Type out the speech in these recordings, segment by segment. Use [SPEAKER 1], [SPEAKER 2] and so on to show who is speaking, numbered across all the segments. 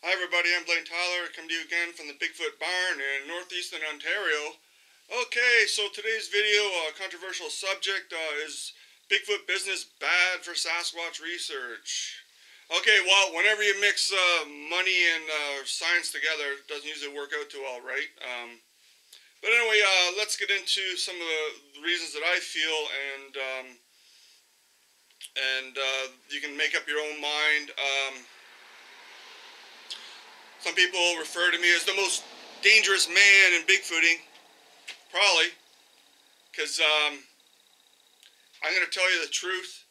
[SPEAKER 1] Hi everybody, I'm Blayne Tyler. I come to you again from the Bigfoot barn in northeastern Ontario. Okay, so today's video, controversial subject, is Bigfoot business bad for Sasquatch research? Okay, well, whenever you mix money and science together, it doesn't usually work out too well, right? But anyway, let's get into some of the reasons that I feel, and you can make up your own mind. Some people refer to me as the most dangerous man in Bigfooting, probably, because I'm going to tell you the truth.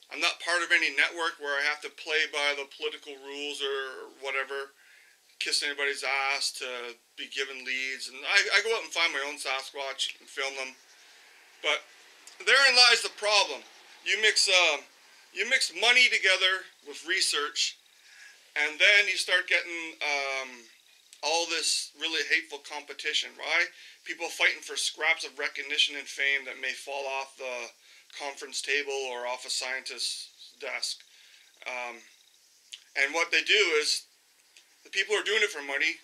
[SPEAKER 1] I'm not part of any network where I have to play by the political rules or whatever, kiss anybody's ass to be given leads. And I go out and find my own Sasquatch and film them. But therein lies the problem. You mix money together with research, and then you start getting all this really hateful competition, right? People fighting for scraps of recognition and fame that may fall off the conference table or off a scientist's desk. And what they do is, the people who are doing it for money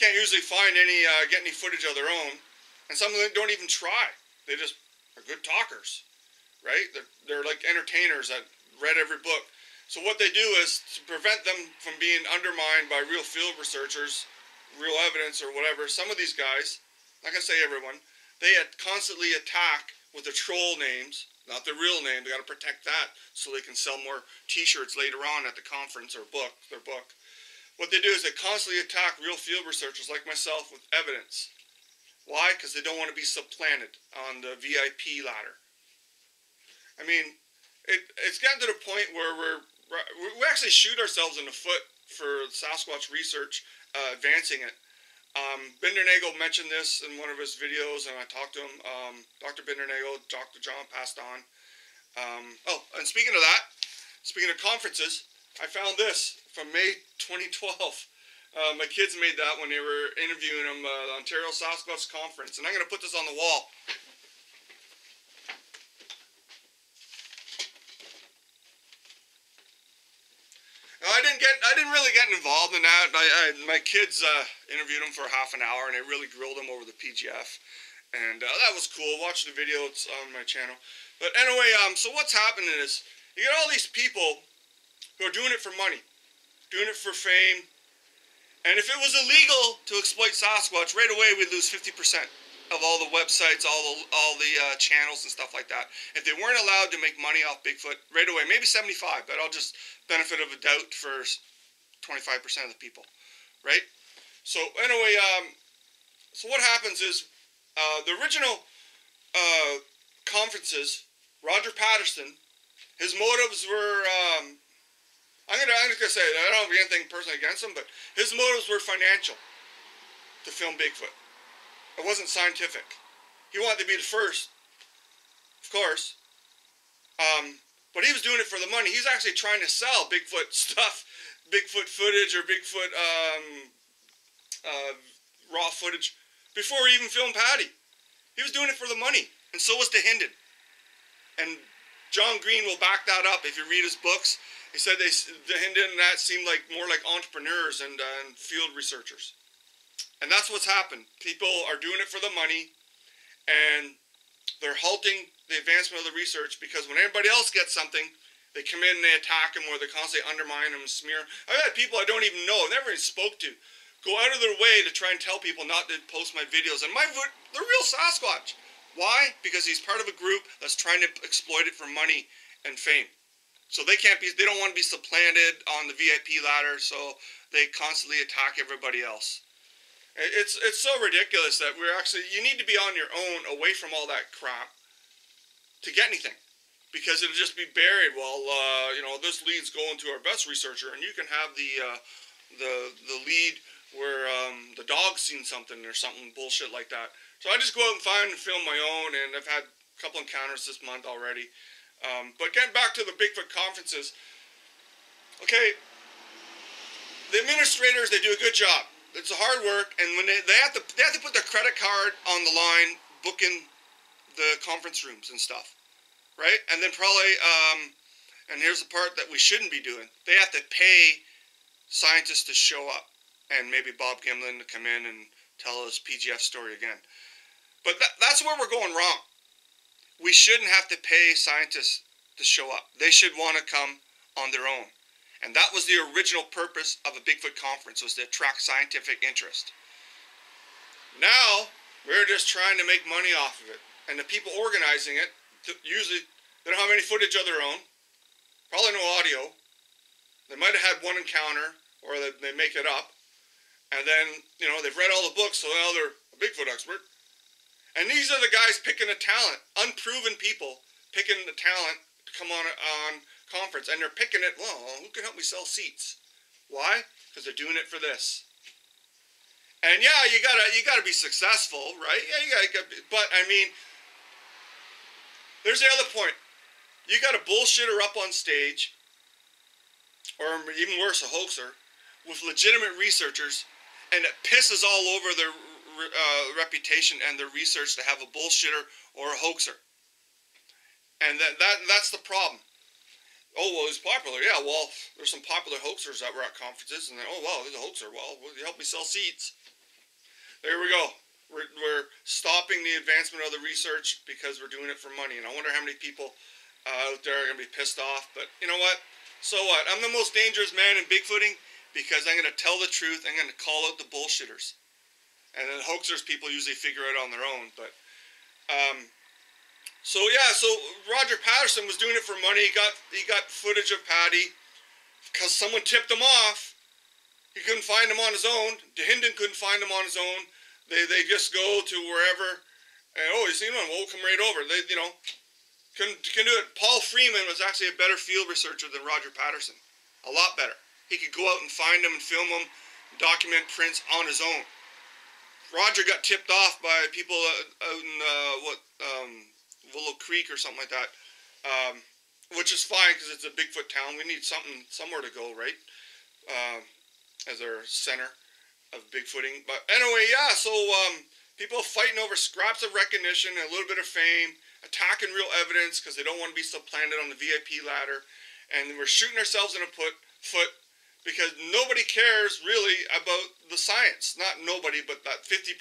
[SPEAKER 1] can't usually find get any footage of their own, and some of them don't even try. They just are good talkers, right? They're like entertainers that read every book. So what they do is, to prevent them from being undermined by real field researchers, real evidence or whatever, some of these guys, like I say everyone, they constantly attack with the troll names, not their real name. They got to protect that so they can sell more t-shirts later on at the conference or their book. What they do is they constantly attack real field researchers like myself with evidence. Why? Because they don't want to be supplanted on the VIP ladder. I mean, it's gotten to the point where we actually shoot ourselves in the foot for Sasquatch research, advancing it. Bindernagel mentioned this in one of his videos, and I talked to him. Dr. Bindernagel, Dr. John passed on. Oh, and speaking of that, speaking of conferences, I found this from May 2012. My kids made that when they were interviewing him, the Ontario Sasquatch Conference, and I'm going to put this on the wall. I didn't really get involved in that. My kids interviewed him for half an hour, and they really grilled him over the PGF, and that was cool. Watch the video; it's on my channel. But anyway, so what's happening is you get all these people who are doing it for money, doing it for fame, and if it was illegal to exploit Sasquatch, right away we'd lose 50% of all the websites, all the channels and stuff like that. If they weren't allowed to make money off Bigfoot, right away, maybe 75, but I'll just benefit of a doubt for 25% of the people, right? So anyway, so what happens is, the original conferences, Roger Patterson, his motives were, I'm just gonna say that I don't have anything personally against him, but his motives were financial to film Bigfoot. It wasn't scientific. He wanted to be the first, of course, but he was doing it for the money. He's actually trying to sell Bigfoot stuff, Bigfoot footage or Bigfoot raw footage before he even filmed Patty. He was doing it for the money, and so was DeHinden. And John Green will back that up if you read his books. He said DeHinden and that seemed like more like entrepreneurs and field researchers. And that's what's happened. People are doing it for the money, and they're halting the advancement of the research because when everybody else gets something, they come in and they attack them, or they constantly undermine them and smear. I've had people I don't even know, never even spoke to, go out of their way to try and tell people not to post my videos. And they're real Sasquatch. Why? Because he's part of a group that's trying to exploit it for money and fame. So they don't want to be supplanted on the VIP ladder, so they constantly attack everybody else. It's so ridiculous that you need to be on your own, away from all that crap, to get anything, because it'll just be buried. Well, this lead's going to our best researcher, and you can have the lead where the dog's seen something or something bullshit like that. So I just go out and find and film my own, and I've had a couple encounters this month already. But getting back to the Bigfoot conferences, okay, the administrators, they do a good job. It's a hard work, and when they have to put their credit card on the line, booking the conference rooms and stuff, right? And then probably, and here's the part that we shouldn't be doing, they have to pay scientists to show up, and maybe Bob Gimlin to come in and tell his PGF story again. But that's where we're going wrong. We shouldn't have to pay scientists to show up. They should want to come on their own. And that was the original purpose of a Bigfoot conference, was to attract scientific interest. Now, we're just trying to make money off of it. And the people organizing it, usually, they don't have any footage of their own. Probably no audio. They might have had one encounter, or they make it up. And then, you know, they've read all the books, so now they're a Bigfoot expert. And these are the guys picking the talent, unproven people picking the talent to come on conference. And they're picking it, well, who can help me sell seats? Why? Because they're doing it for this. And yeah, you gotta be successful, right? Yeah, you gotta, but I mean, there's the other point. You got a bullshitter up on stage, or even worse, a hoaxer, with legitimate researchers, and it pisses all over their reputation and their research to have a bullshitter or a hoaxer. And that's the problem. Oh, well, he's popular. Yeah, well, there's some popular hoaxers that were at conferences, and then, oh, wow, there's a hoaxer. Well, will you help me sell seats? There we go. We're stopping the advancement of the research because we're doing it for money. And I wonder how many people out there are going to be pissed off. But you know what? So what? I'm the most dangerous man in Bigfooting because I'm going to tell the truth. I'm going to call out the bullshitters. And then hoaxers, people usually figure it on their own. But so yeah, so Roger Patterson was doing it for money. He got footage of Patty because someone tipped him off. He couldn't find him on his own. DeHinden couldn't find him on his own. They just go to wherever, and oh, you seen one? Well, we'll come right over. They, you know, can do it. Paul Freeman was actually a better field researcher than Roger Patterson. A lot better. He could go out and find them and film them, document prints on his own. Roger got tipped off by people out in Willow Creek or something like that, which is fine because it's a Bigfoot town. We need somewhere to go, right? As our center of Bigfooting. But anyway, yeah, so people fighting over scraps of recognition, a little bit of fame, attacking real evidence because they don't want to be supplanted on the VIP ladder, and we're shooting ourselves in the foot because nobody cares really about the science. Not nobody, but that 50%.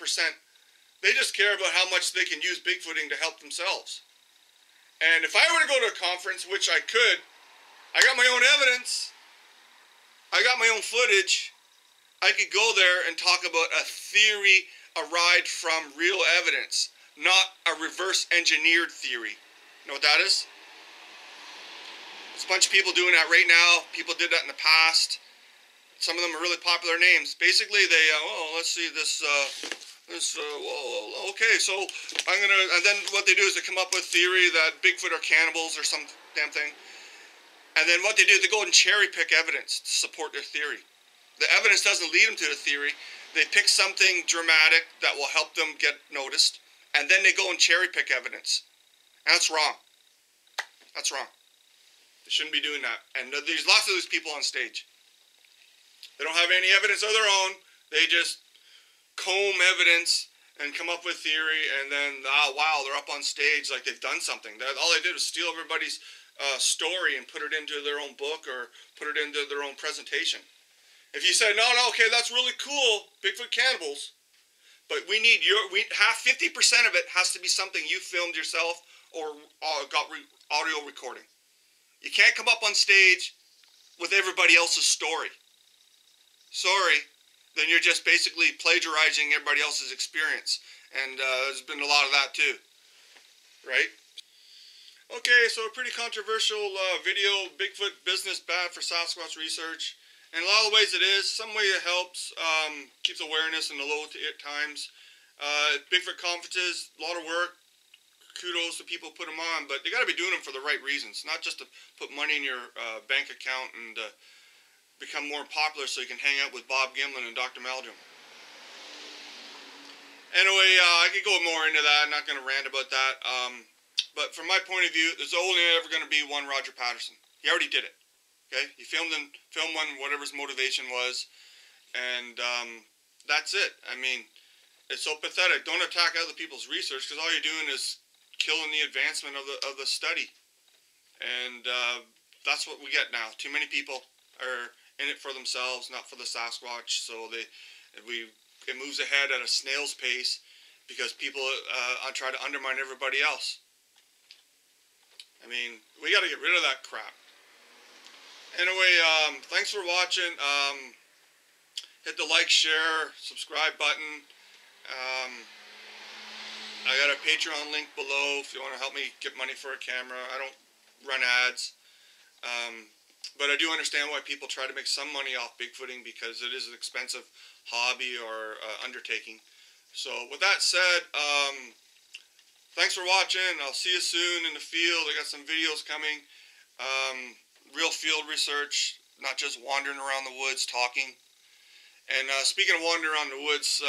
[SPEAKER 1] They just care about how much they can use Bigfooting to help themselves. And if I were to go to a conference, which I could, I got my own evidence, I got my own footage, I could go there and talk about a theory arrived from real evidence, not a reverse engineered theory. You know what that is? There's a bunch of people doing that right now. People did that in the past. Some of them are really popular names. Basically, they, let's see this, okay, so I'm gonna, and then what they do is they come up with theory that Bigfoot are cannibals or some damn thing. And then what they do is they go and cherry pick evidence to support their theory. The evidence doesn't lead them to the theory. They pick something dramatic that will help them get noticed, and then they go and cherry pick evidence. And that's wrong. That's wrong. They shouldn't be doing that. And there's lots of these people on stage. They don't have any evidence of their own. They just comb evidence and come up with theory, and then, wow, they're up on stage like they've done something. All they did was steal everybody's story and put it into their own book or put it into their own presentation. If you say, no, okay, that's really cool, Bigfoot cannibals, but we need 50% of it has to be something you filmed yourself or got audio recording. You can't come up on stage with everybody else's story. Sorry, then you're just basically plagiarizing everybody else's experience. And there's been a lot of that too, right? Okay, so a pretty controversial video, Bigfoot business bad for Sasquatch research. And a lot of ways it is. Some way it helps, keeps awareness in the low times. Bigfoot conferences, a lot of work. Kudos to people who put them on, but you got to be doing them for the right reasons, not just to put money in your bank account and become more popular so you can hang out with Bob Gimlin and Dr. Meldrum. Anyway, I could go more into that. I'm not going to rant about that. But from my point of view, there's only ever going to be one Roger Patterson. He already did it. Okay, he filmed one, whatever his motivation was, and that's it. I mean, it's so pathetic. Don't attack other people's research because all you're doing is killing the advancement of the study, and that's what we get now. Too many people are in it for themselves, not for the Sasquatch. So it moves ahead at a snail's pace because people try to undermine everybody else. I mean, we got to get rid of that crap. Anyway, thanks for watching. Hit the like, share, subscribe button. I got a Patreon link below if you want to help me get money for a camera. I don't run ads. But I do understand why people try to make some money off Bigfooting, because it is an expensive hobby or undertaking. So with that said, thanks for watching. I'll see you soon in the field. I got some videos coming. Real field research, not just wandering around the woods talking. And speaking of wandering around the woods,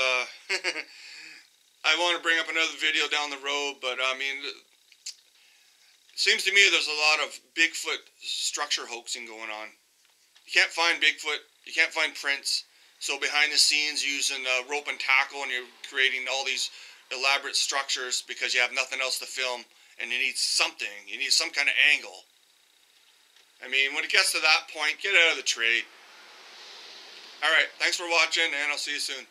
[SPEAKER 1] I want to bring up another video down the road, but I mean, it seems to me there's a lot of Bigfoot structure hoaxing going on. You can't find Bigfoot, you can't find prints, so behind the scenes using rope and tackle, and you're creating all these elaborate structures because you have nothing else to film, and you need something, you need some kind of angle. I mean, when it gets to that point, get out of the trade. Alright, thanks for watching, and I'll see you soon.